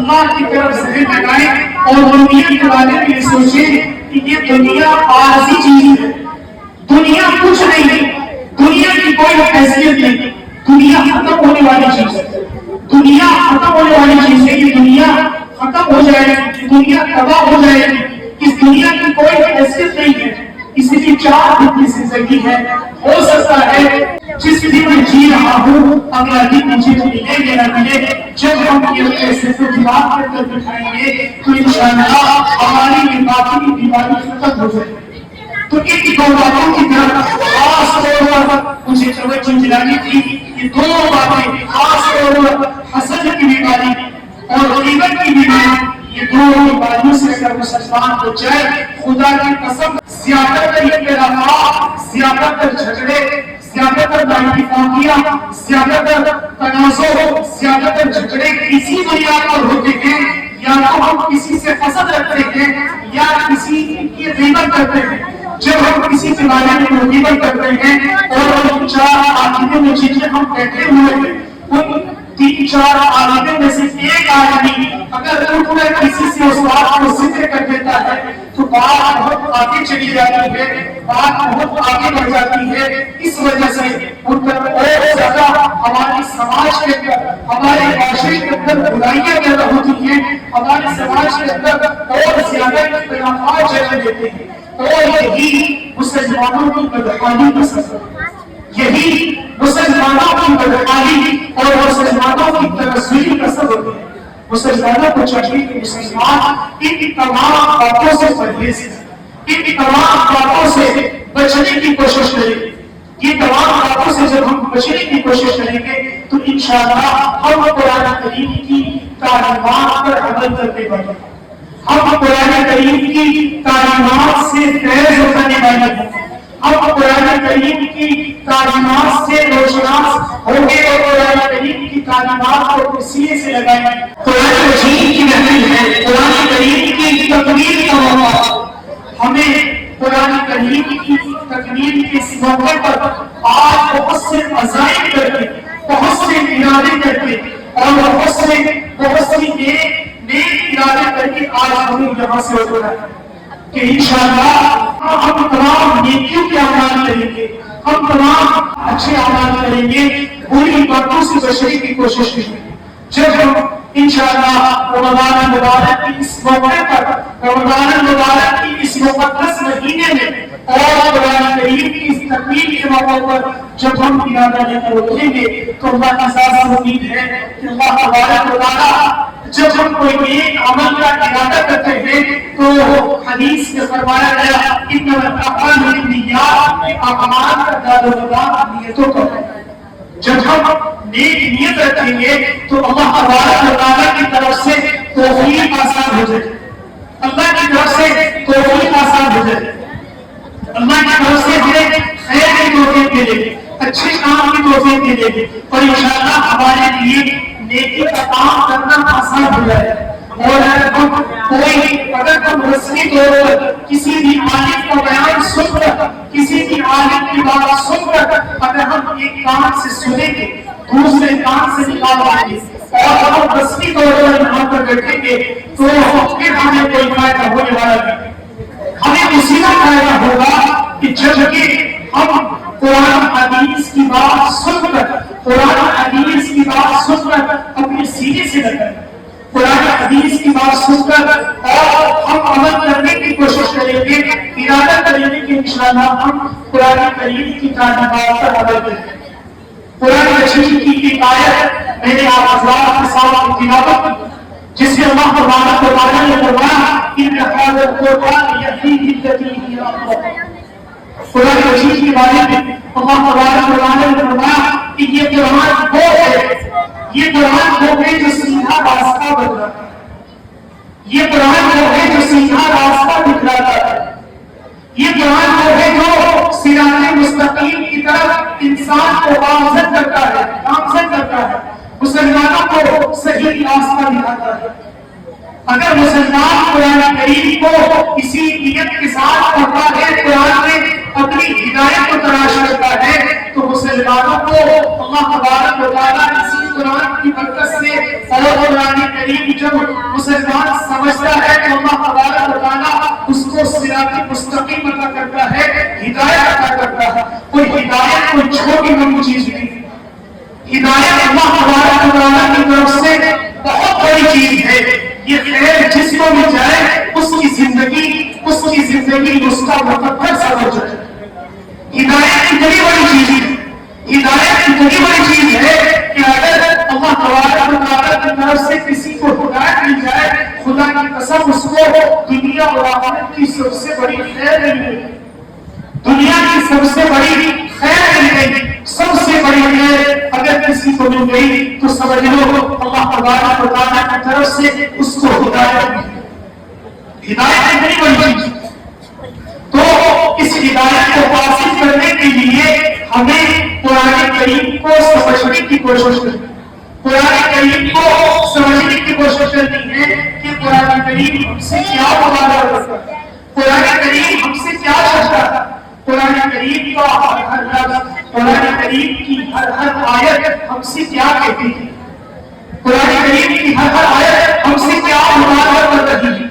اللہ کی طرف ذہن لگائیں اور دنیا کے بارے میں یہ سوچیں کہ یہ دنیا عارضی چیز ہے، دنیا کچھ نہیں ہے، دنیا کی کوئی حیثیت نہیں، دنیا ختم ہونے والی چیز ہے، دنیا ختم ہونے والی چیز ہے، یہ دنیا ختم ہو جائے گی، دنیا تباہ ہو جائے گی، اس دنیا کی کوئی حیثیت نہیں ہے، اس کی 4 دن کی زندگی ہے، ہو سکتا ہے جس دن میں جی رہا ہوں اگلا دن مجھے ملے یا نہ ملے، جب ہم یہ پیسے کو دماغ کر دکھائیں گے تو انشاءاللہ ہماری یہ باطنی بیماری ختم ہو جائے گی۔ تو ان 2 باتوں کی طرف خاص طور پر مجھے توجہ دلانی تھی، یہ 2 باتیں خاص طور پر حسد کی بیماری اور غیبت کی بیماری، یہ 2 بیماریوں سے اگر مسلمان ہو جائے خدا کی قسم زیادہ تر اختلافات، زیادہ تر جھگڑے، زیادہ تر اتفاقیاں، زیادہ تر تنازع، زیادہ تر جھگڑے اسی بنیاد پر ہوتے ہیں، یا تو ہم کسی سے حسد رکھتے ہیں یا کسی کی غیبت کرتے ہیں۔ جب ہم کسی کے بارے میں غیبت کرتے ہیں اور ان 4 عاقبتوں میں جن ہم بیٹھے ہوئے ہیں ان 3-4 عاقبتوں میں سے ایک آدمی اگر اٹھ کر کسی سے اس بات کو ذکر کر دیتا ہے تو بات بہت آگے چلی جاتی ہے، بات بہت آگے بڑھ جاتی ہے۔ اس وجہ سے ان پر اور زیادہ ہمارے سماج کے اندر، ہمارے معاشرے کے اندر برائیاں پیدا ہوتی ہیں، ہمارے سماج کے اندر اور زیادہ اختلافات جنم لیتے ہیں، اور یہی مسلمانوں کی بدحالی کا سبب ہے، یہی مسلمانوں کی بدحالی اور مسلمانوں کی تنزلی کا سبب ہے۔ مسلمانوں کو چاہیے کہ مسلمان ان تمام باتوں سے پرہیز کریں، ان تمام باتوں سے بچنے کی کوشش کریں۔ یہ تمام باتوں سے جب ہم بچنے کی کوشش کریں گے تو انشاءاللہ ہم قرآن کریم کی تعلیمات پر عمل کرنے والے ہیں، ہم قرآن کریم کی تعلیمات سے فیض اٹھانے والے ہیں، ہم قرآن کریم کی تعلیمات سے روشناس ہوں گے اور قرآن کریم کی تعلیمات کو وسیلے سے لگائیں گے۔ قرآن مجید کی محفل ہے، قرآن کریم کی تکمیل کا موقع، ہمیں قرآن کریم کی تکمیل کے اس موقع پر آج بہت سے عزائم کر کے، بہت سے ارادے کر کے اور بہت سی نیک ارادے کر کے آج ہمیں یہاں سے اٹھنا ہے کہ انشاءاللہ ہم تمام نیکیوں کے اعمال کریں گے، ہم تمام اچھے اعمال کریں گے، بری باتوں سے بچنے کی کوشش کریں گے۔ جب ہم انشاءاللہ رمضان المبارک کی اس موقع پر، رمضان المبارک کی اس مقدس مہینے میں اور قرآن کریم کی اس تکمیل کے موقع پر جب ہم ارادہ لے کر اٹھیں گے تو اللہ کی ذات سے امید ہے کہ اللہ تبارک و تعالی جب ہم کوئی ایک عمل کا ارادہ کرتے ہیں تو حدیث میں فرمایا گیا انما الاعمال بالنیات، اعمال کا دار و مدار نیتوں کا ہے۔ جب ہم نیک نیت رکھیں گے تو اللہ تبارک و تعالی کی طرف سے توفیق آسان ہو جائے، اللہ کی طرف سے توفیق آسان ہو جائے، اللہ کی طرف سے ہمیں خیر کی توفیق ملے گی، اچھے کام کی توفیق ملے گی اور انشاءاللہ ہمارے لیے نیکی کا کام کرنا آسان ہو جائے۔ اور اگر ہم رسمی طور پر کسی بھی عالم کا بیان سن کر، کسی بھی عالم کی بات سن کر اگر ہم ایک کام سے سنیں گے دوسرے کام سے نکالیں گے اور ہم رسمی طور پر یہاں پر بیٹھیں گے تو پھر ہمیں کوئی فائدہ ہونے والا نہیں، ہمیں اسی کا فائدہ ہوگا کہ جب کہ ہم قرآن حدیث کی بات سن کر، قرآن حدیث کی بات سن کر اپنے سینے سے لگائیں، قرآن حدیث کی بات سن کر اور ہم عمل کرنے کی کوشش کریں گے، ارادہ کریں گے کہ انشاءاللہ ہم قرآن کریم کی تعلیمات پر عمل کریں گے۔ قرآن مجید کی ایک آیت میں نے آپ حضرات کے سامنے تلاوت کی جس میں اللہ تبارک و تعالی نے فرمایا ان هذا القرآن يهدي للتي هي اقوم۔ قرآن مجید کے بارے میں اللہ تبارک و تعالی نے فرمایا کہ یہ قرآن وہ ہے، یہ قرآن وہ ہے جو سیدھا راستہ بتاتا ہے، یہ قرآن وہ ہے جو سیدھا راستہ دکھلاتا ہے، یہ قرآن وہ ہے جو صراط مستقیم کی طرف انسان کو گامزن کرتا ہے، مسلمانوں کو صحیح راستہ دکھاتا ہے۔ اگر مسلمان قرآن کریم کو کسی نیت کے ساتھ پڑھتا ہے، قرآن میں اپنی ہدایت کو تلاش کرتا ہے تو مسلمانوں کو اللہ تبارک و تعالیٰ اسی قرآن کی برکت سے اور قرآن کریم جب چیز ہے. یہ خیر جس کو بھی جائے اس کی زندگی اس کا مقدر سمجھ جائے. ہدایت کی بڑی بڑی چیز ہے. ہدایت کی بڑی بڑی چیز ہے کہ اگر اللہ تبارک و تعالیٰ کی طرف سے کسی کو ہدایت مل جائے، خدا کی قسم اس کو دنیا اور آخرت کی سب سے بڑی خیر مل گئی. دنیا کی سب سے بڑی خیر مل گئی. سب سے بڑی خیر اگر کسی کو مل گئی تو سمجھ لو اللہ تبارک و تعالیٰ کی طرف سے اس کو ہدایت مل گئی. ہدایت کی بڑی بڑی چیز. تو اس ہدایت کو حاصل کرنے کے لیے ہمیں قرآن کریم کو سمجھنے کی کوشش کرنی. قرآن کریم کو سمجھنے کی کوشش کرنی ہے کہ قرآن کریم ہم سے کیا مطالبہ کرتا ہے، قرآن کریم ہم سے کیا چاہتا ہے. قرآن کریم کا ہر لفظ، قرآن کریم کی ہر آیت ہم سے کیا کہتی ہے، قرآن کریم کی ہر آیت ہم سے کیا مطالبہ کر رہی ہے.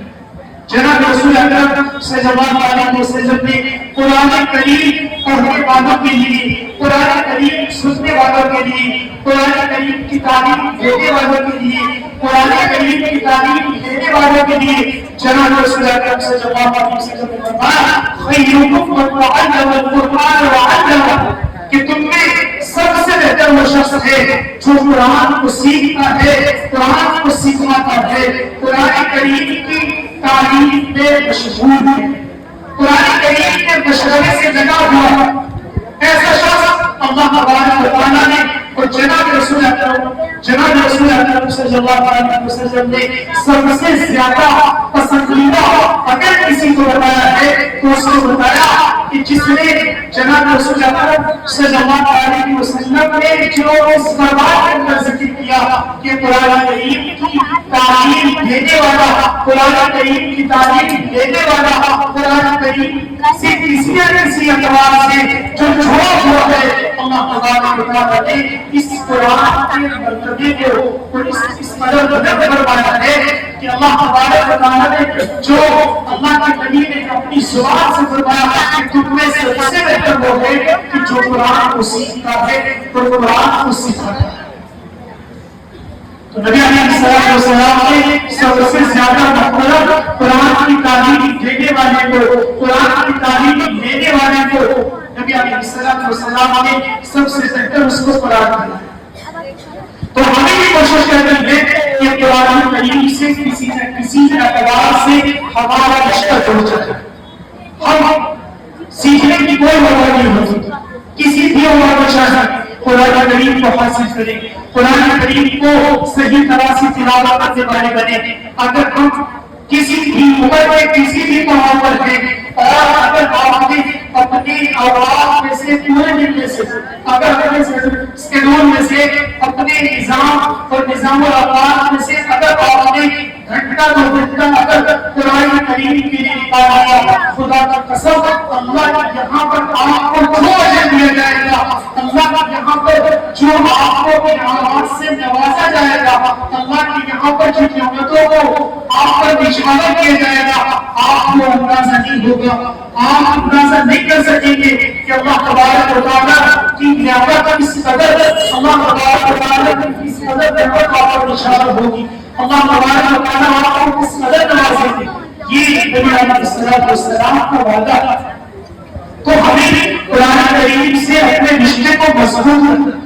جناب رسول اکرم صلی اللہ علیہ وسلم نے قرآن کریم پڑھنے والوں کے لیے، قرآن کریم سننے والوں کے لیے، قرآن کریم کی تعلیم دینے والوں کے لیے، قرآن کریم کی تعلیم دینے والوں کے لیے جناب رسول اکرم صلی اللہ علیہ وسلم نے فرمایا خیرکم من تعلم القرآن وعلمہ، کہ تم میں سب سے بہتر وہ شخص ہے جو قرآن کو سیکھتا ہے، قرآن کو سکھاتا ہے، قرآن کریم کی تعلیم میں مشغول ہے، قرآن کریم کے مشغلے سے لگا ہوا ہے. ایسا شخص اللہ تبارک و تعالیٰ نے اور جناب رسول اکرم صلی اللہ علیہ وسلم نے سب سے زیادہ پسندیدہ اگر کسی کو بتایا ہے تو اس کو بتایا کہ جس نے جناب رسول اکرم صلی اللہ علیہ وسلم نے جو اس بات کے اندر ذکر کیا کہ قرآن کریم کی تعلیم دینے والا، قرآن کریم کی تعلیم دینے والا، قرآن کریم سے کسی نہ کسی اعتبار سے جو چھوڑا ہوا ہے، اللہ تبارک و تعالیٰ نے اس قرآن کے مرتبے کو اور اس قدر بلند فرمایا ہے کہ اللہ تبارک و تعالیٰ نے جو اللہ کے نبی نے اپنی زبان سے فرمایا کہ تم میں سب سے بہتر وہ ہے کہ جو قرآن کو سیکھتا ہے اور قرآن کو سکھاتا ہے. تو نبی علیہ السلام نے سب سے زیادہ مقبول قرآن کی تعلیم دینے والے کو، قرآن کی تعلیم دینے والے کو نبی علیہ السلام نے سب سے بہتر اس کو قرآن دیا. تو ہمیں بھی کوشش کرنی ہے کہ قرآن کریم سے کسی نہ کسی اعتبار سے ہمارا رشتہ جڑ جائے. ہم سیکھنے کی کوئی وجہ نہیں ہوتی، کسی بھی عمر میں چاہے قرآن کریم کو حاصل کریں، قرآن کریم کو صحیح طرح سے تلاوت کرنے والے بنے. اگر ہم کسی بھی عمر میں کسی بھی مقام پر ہیں اور اگر آپ نے اپنی آواز میں سے پورے دن میں سے اگر اپنے اسکیڈول میں سے اپنے نظام اور نظام الاوقات میں سے اگر آپ نے گھنٹہ دو گھنٹہ اگر قرآن کریم کے لیے نکال لیا، خدا کی قسم اللہ یہاں پر آپ کو جو اجر دیا جائے گا، اللہ یہاں پر جو آپ کو اپنی آواز سے نوازا جائے گا، اللہ کی یہاں پر جو نعمتوں کو آپ پر نشانہ کیا جائے گا، آپ کو اندازہ نہیں ہوگا، آپ اندازہ نہیں کر سکیں گے کہ اللہ تبارک و تعالیٰ کی نعمت کس قدر، اللہ تبارک و تعالیٰ کی کس قدر نعمت آپ پر نشانہ ہوگی، اللہ تبارک و تعالیٰ آپ کو کس قدر نوازے گی. یہ نبی علیہ السلام کا وعدہ ہے. تو ہمیں قرآن کریم سے اپنے رشتے کو مضبوط کرنا،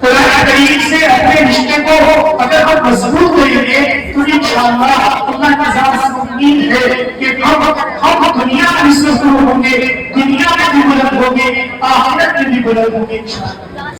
قرآن کریم سے اپنے رشتے کو اگر ہم مضبوط کریں گے تو انشاءاللہ اللہ کی ذات سے امید ہے کہ ہم دنیا میں بھی سرفراز ہوں گے، دنیا میں بھی بلند ہوں گے، آخرت میں بھی بلند ہوں گے انشاءاللہ.